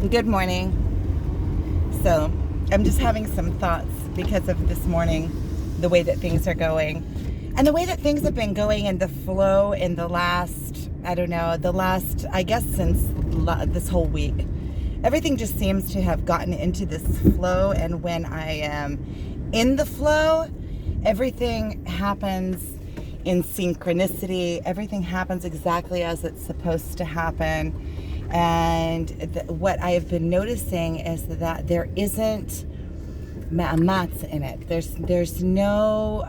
Good morning. So, I'm just having some thoughts because of this morning, the way that things are going, and the way that things have been going in the flow in the last, I guess since this whole week. Everything just seems to have gotten into this flow, and when I am in the flow, everything happens in synchronicity. Everything happens exactly as it's supposed to happen. And what I have been noticing is that there isn't mats in it. There's no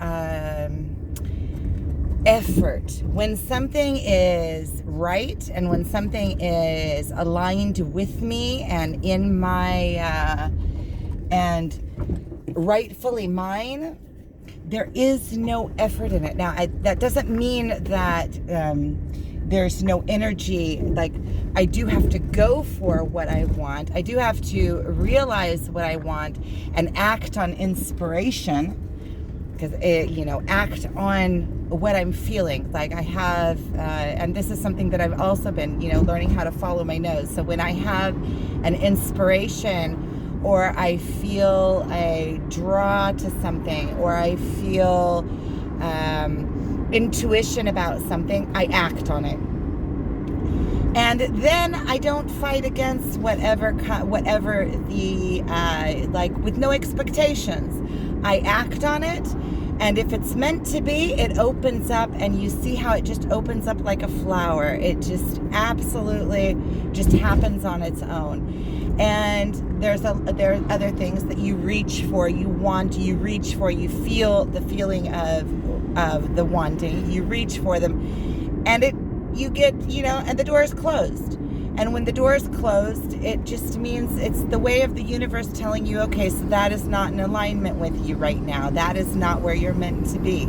effort. When something is right and when something is aligned with me and in my and rightfully mine, there is no effort in it. Now, that doesn't mean that there's no energy. Like, I do have to go for what I want. I do have to realize what I want and act on inspiration, because act on what I'm feeling. Like I have, and this is something that I've also been, learning how to follow my nose. So when I have an inspiration, or I feel a draw to something, or I feel intuition about something, I act on it. And then I don't fight against whatever the, with no expectations. I act on it, and if it's meant to be, it opens up, and you see how it just opens up like a flower. It just absolutely just happens on its own. And there are other things that you reach for, you reach for, you feel the feeling of the wanting, you reach for them, and you get, and the door is closed. And when the door is closed, it just means it's the way of the universe telling you, okay, so that is not in alignment with you right now. That is not where you're meant to be.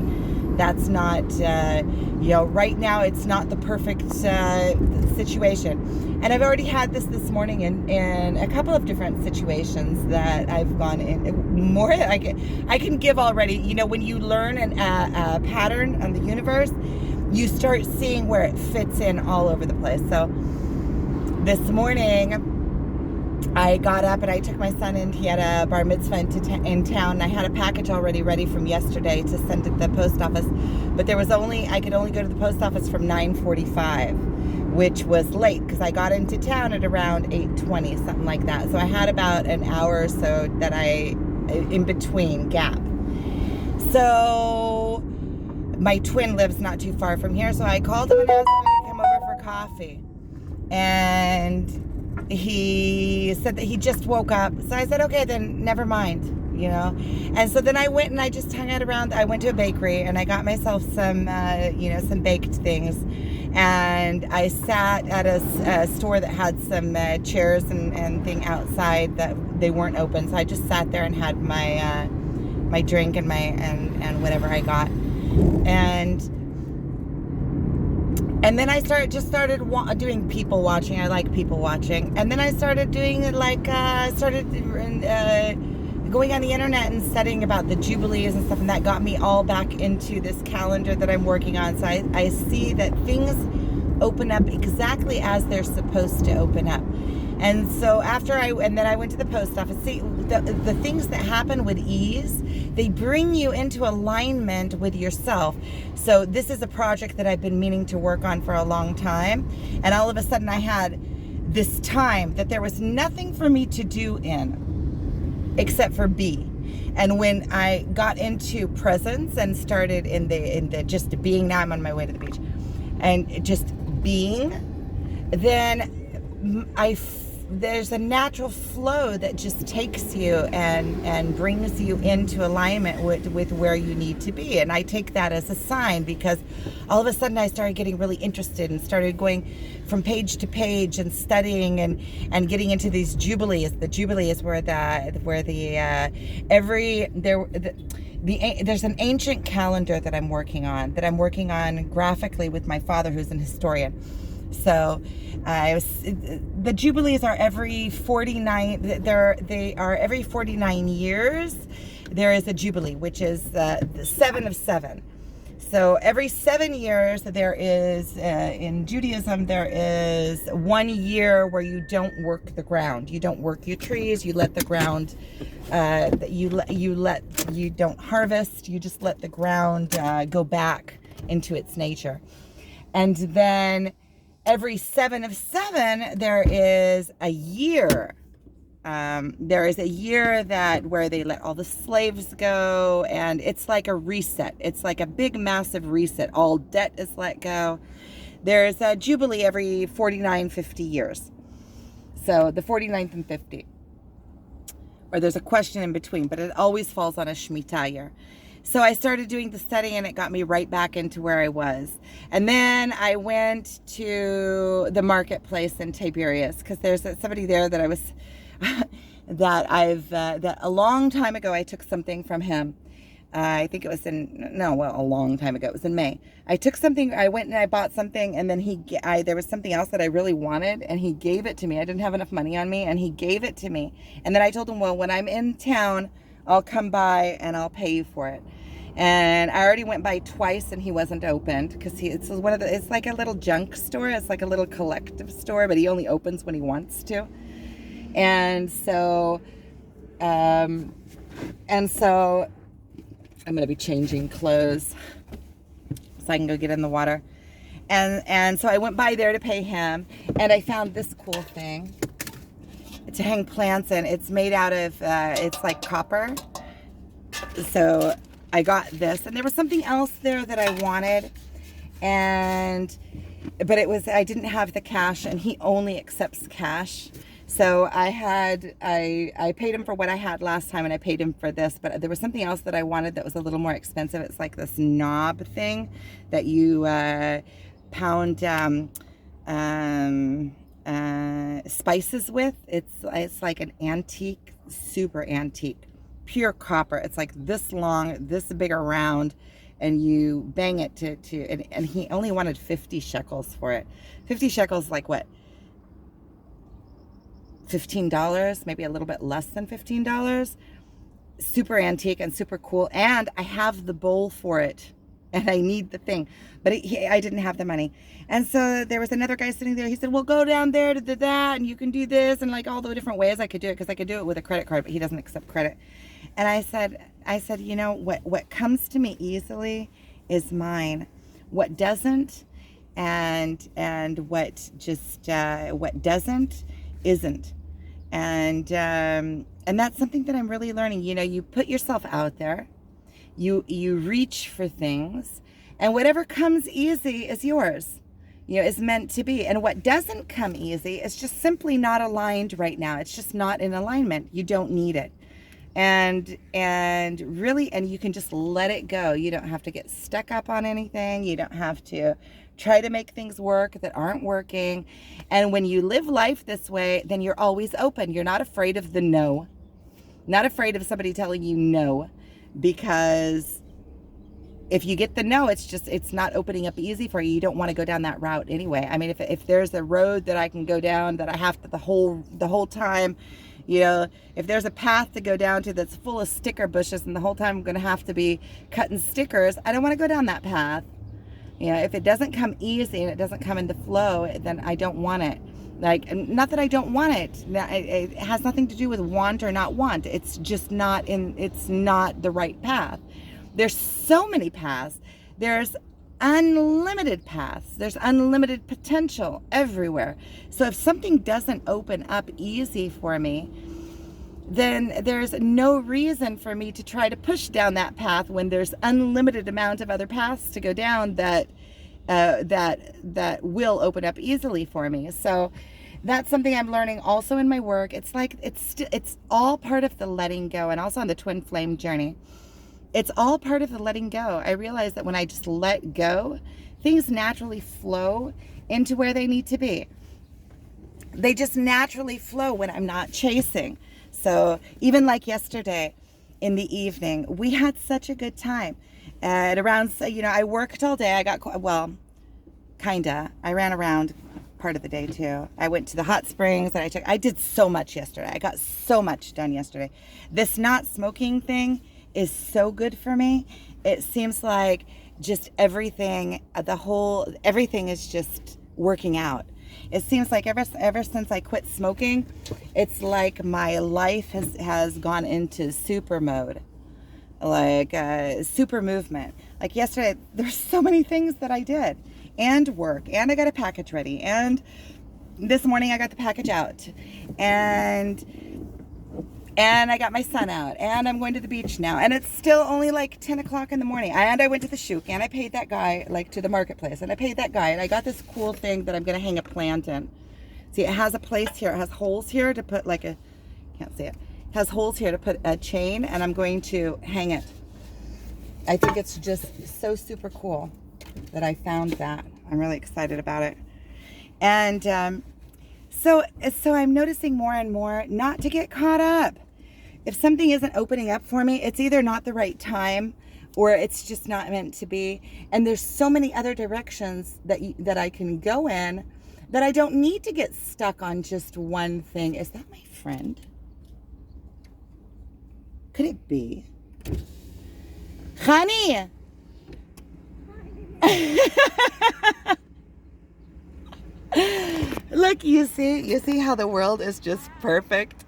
That's not, right now it's not the perfect situation. And I've already had this morning in a couple of different situations that I've gone in. More I can give already. When you learn a pattern on the universe, you start seeing where it fits in all over the place. So this morning, I got up and I took my son in. He had a bar mitzvah in town. And I had a package already ready from yesterday to send to the post office, but I could only go to the post office from 9:45, which was late because I got into town at around 8:20, something like that. So I had about an hour or so that in between gap. So my twin lives not too far from here, so I called him and asked him if he could come over for coffee. And he said that he just woke up. So I said, okay, then never mind, And so then I went and I just hung out around. I went to a bakery and I got myself some, some baked things. And I sat at a store that had some chairs and thing outside that they weren't open. So I just sat there and had my drink and and whatever I got. And then I started doing people watching. I like people watching. And then I started doing it going on the internet and studying about the Jubilees and stuff. And that got me all back into this calendar that I'm working on. So I see that things open up exactly as they're supposed to open up. And so then I went to the post office. See, the things that happen with ease, they bring you into alignment with yourself. So this is a project that I've been meaning to work on for a long time. And all of a sudden I had this time that there was nothing for me to do in except for be. And when I got into presence and started in the just being, now I'm on my way to the beach, and just being, then there's a natural flow that just takes you and brings you into alignment with where you need to be. And I take that as a sign, because all of a sudden I started getting really interested and started going from page to page and studying and getting into these jubilees. The jubilee is where there's an ancient calendar that I'm working on graphically with my father, who's an historian. So the Jubilees are every 49, they are every 49 years. There is a Jubilee, which is the 7 of 7. So every 7 years, there is, in Judaism, there is 1 year where you don't work the ground. You don't work your trees. You let the ground, you don't harvest. You just let the ground go back into its nature. And then every 7 of 7, there is a year. There is a year where they let all the slaves go, and it's like a reset. It's like a big, massive reset. All debt is let go. There's a jubilee every 49, 50 years. So the 49th and 50. Or there's a question in between, but it always falls on a Shemitah year. So I started doing the study, and it got me right back into where I was. And then I went to the marketplace in Tiberias, because there's somebody there that I was... that a long time ago I took something from him. I think it was a long time ago. It was in May. I took something, I went and I bought something, and then there was something else that I really wanted, and he gave it to me. I didn't have enough money on me, and he gave it to me. And then I told him, well, when I'm in town, I'll come by and I'll pay you for it. And I already went by twice, and he wasn't opened, because it's like a little junk store. It's like a little collective store, but he only opens when he wants to. And so I'm going to be changing clothes so I can go get in the water. And so I went by there to pay him, and I found this cool thing to hang plants in. It's made out of, it's like copper. So I got this, and there was something else there that I wanted, but I didn't have the cash, and he only accepts cash. So I paid him for what I had last time, and I paid him for this, but there was something else that I wanted that was a little more expensive. It's like this knob thing that you pound spices with. It's like an antique, super antique, pure copper. It's like this long, this big around, and you bang it and he only wanted 50 shekels for it. 50 shekels, like what? $15, maybe a little bit less than $15. Super antique and super cool. And I have the bowl for it, and I need the thing, but I didn't have the money. And so there was another guy sitting there. He said, well, go down there to that, and you can do this, and like all the different ways I could do it, because I could do it with a credit card, but he doesn't accept credit. And I said, you know, what comes to me easily is mine. What doesn't, and what doesn't isn't. And that's something that I'm really learning. You know, you put yourself out there, you reach for things, and whatever comes easy is yours, you know, is meant to be. And what doesn't come easy is just simply not aligned right now. It's just not in alignment. You don't need it. And you can just let it go. You don't have to get stuck up on anything. You don't have to try to make things work that aren't working. And when you live life this way, then you're always open. You're not afraid of the no. Not afraid of somebody telling you no, because if you get the no, it's not opening up easy for you. You don't want to go down that route anyway. I mean, if there's a road that I can go down that I have to the whole time, you know, if there's a path to go down to that's full of sticker bushes, and the whole time I'm going to have to be cutting stickers, I don't want to go down that path. You know, if it doesn't come easy and it doesn't come into flow, then I don't want it. Like, not that I don't want it. It has nothing to do with want or not want. It's just it's not the right path. There's so many paths. There's unlimited paths. There's unlimited potential everywhere. So if something doesn't open up easy for me, then there's no reason for me to try to push down that path when there's unlimited amount of other paths to go down that will open up easily for me. So that's something I'm learning also in my work. It's like it's all part of the letting go, and also on the twin flame journey. It's all part of the letting go. I realize that when I just let go, things naturally flow into where they need to be. They just naturally flow when I'm not chasing. So even like yesterday in the evening, we had such a good time. At around, you know, I worked all day. I ran around part of the day too. I went to the hot springs, and I did so much yesterday. I got so much done yesterday. This not smoking thing is so good for me. It seems like just everything, everything is just working out. It seems like ever since I quit smoking, it's like my life has gone into super mode, like super movement. Like yesterday, there's so many things that I did, and work, and I got a package ready, and this morning I got the package out, and I got my son out, and I'm going to the beach now, and it's still only like 10 o'clock in the morning, and I went to the shoot, and I paid that guy, like to the marketplace, and I paid that guy, and I got this cool thing that I'm going to hang a plant in. See, it has a place here, it has holes here to put like can't see it, it has holes here to put a chain, and I'm going to hang it. I think it's just so super cool that I found that. I'm really excited about it. And so I'm noticing more and more not to get caught up. If something isn't opening up for me, it's either not the right time or it's just not meant to be. And there's so many other directions that I can go in that I don't need to get stuck on just one thing. Is that my friend? Could it be? Honey! Look, you see how the world is just perfect?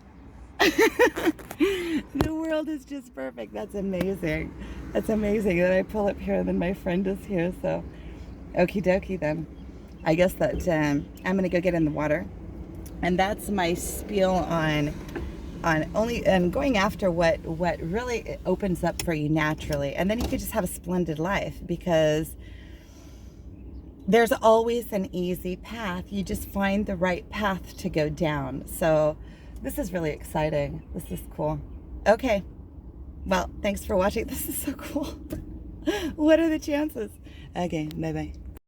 The world is just perfect. That's amazing. That's amazing that I pull up here and then my friend is here. So, okie dokie then. I guess that I'm gonna go get in the water, and that's my spiel on only and going after what really opens up for you naturally, and then you could just have a splendid life, because there's always an easy path. You just find the right path to go down. So this is really exciting. This is cool. Okay. Well, thanks for watching. This is so cool. What are the chances? Okay, bye-bye.